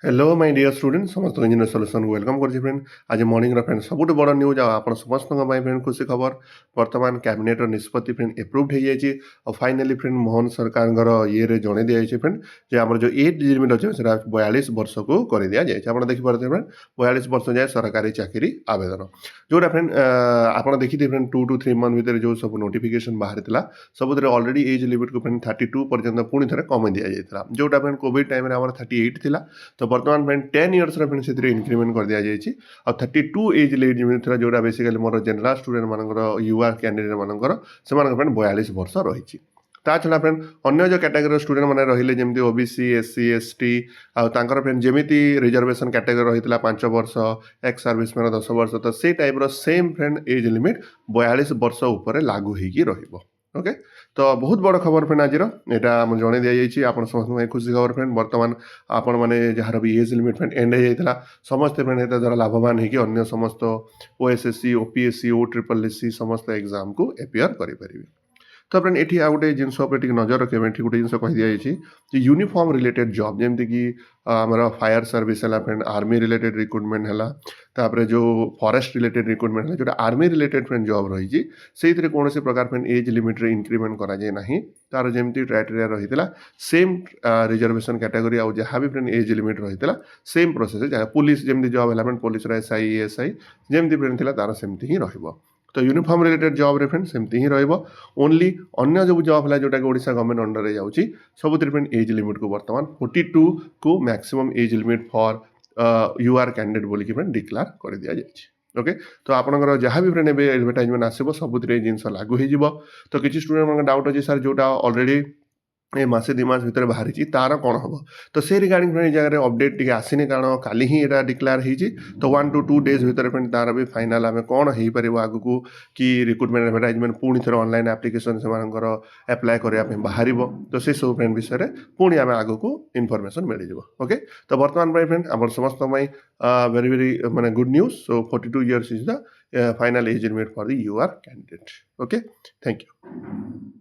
Hello my dear student समस्त engineer solution welcome कर friend आज मॉर्निंग फ्रेंड सबुठ बड़ न्यूज आप समस्त फ्रेंड खुशी खबर वर्तमान कैबिनेट निष्पत्ति फ्रेंड एप्रूव्ड हो जाए और फाइनाली फ्रेंड मोहन सरकार ये जन दी जाए फ्रेंड जे आम जो एज लिमिट अच्छे 42 वर्ष को कर दि जाए आप देखिए फ्रेंड 42 वर्ष जाए सरकारी चाकरी आवेदन जोटा फ्रेंड आप देखिए फ्रेंड 2 to 3 मंथ भितर जो सब नोटिफिकेशन बाहरी सब ऑलरेडी एज लिमिट को फ्रेंड 32 पर्यंत पुणी थे कमे दि जाता जोटा फ्रेंड कोविड टाइम 38 थिला तो बर्तमान फ्रेंड 10 इयर्स फ्रेंड से इनक्रीमेंट कर दिया जाए और 32 एज लिमिट था जोटा बेसिकली मोर जनरल स्टूडेंट मानकर युवा कैंडिडेट मानकर से फ्रेंड 42 वर्ष रही ता छड़ा फ्रेंड अन्य जो कैटेगरी स्टूडेंट मैंने रहिले जमी ओबीसी एससी एसटी आर फ्रेंड जमी रिजर्वेशन कैटेगरी रही 5 वर्ष एक्स सर्विस मैन 10 वर्ष तो से type same friend age limit 42 वर्ष उपर लागू हो ओके तो बहुत बड़ खबर फ्रेंड आज यहाँ जन दी जाइए आप समस्त खुशी खबर फ्रेंड बर्तमान आपण मैंने जार भी एज लिमिट फ्रेंड एंड हो जाता समस्ते फ्रेंड ये द्वारा लाभवान होकर समस्त ओएसएससी ओपीएससी ओ ट्रिपल एससी समस्त एग्जाम को एपियर करें तो फ्रेंड ये आ गए जिनस नजर रखिए गोटे जिन कह दि जाए यूनिफॉर्म रिलेटेड जॉब जमती कि आमर फायर सर्विस है फ्रेंड आर्मी रिलेटेड रिक्रुटमेंट है तापर जो फॉरेस्ट रिलेटेड रिक्रुटमेंट है जो आर्मी रिलेटेड फ्रेंड जॉब रही से कौन से प्रकार फ्रेंड एज लिमिट रे इंक्रीमेंट कराए ना तार जमी क्राइटेरिया रही सेम रिजर्वेशन कैटेगरी आउ जहाँ भी फ्रेंड एज लिमिट रही सेम प्रोसेस पुलिस जमी जॉब है फ्रेंड पुलिस एसआई एएसआई जमी फ्रेंड थी तार सेमती ही रही तो यूनिफॉर्म रिलेटेड जॉब रे फ्रेंड सेमती ही ओनली अन्य जो जॉब है जोटा कि ओडिशा गवर्नमेंट अंडर रे जाउची सब फ्रेंड एज लिमिट को बर्तमान 42 को maximum age limit for UR candidate बोल कि फ्रेंड डिक्लेयर कर दिया जाए ओके तो आपनकर जहाँ भी फ्रेंड एडवर्टाइजमेंट आसो सब जिन लागू हो तो किसी स्टूडेंट डाउट अच्छे सर जोटा ऑलरेडी ए मसे 2 मास भितर बाहरी तार कौन हम तो से रिगार्डिंग फ्रेंड जगह अपडेट टी आसनी कारण काली ही यहाँ डिक्लेयर हो तो 1 to 2 डेज भितर फ्रेंड तार भी फाइनाल आम कौन हो पार आगू कि रिक्रुटमेंट एडवर्टाइजमेंट पुणी थे ऑनलाइन एप्लिकेशन से एप्लाय करने बाहर तो से सब फ्रेंड विषय में पुणी आम आग को इनफर्मेशन मिल जाए ओके तो बर्तमान फ्रेंड आम समस्त वेरी वेरी माने good news so 42 years is the final age limit for the UR candidate okay thank you.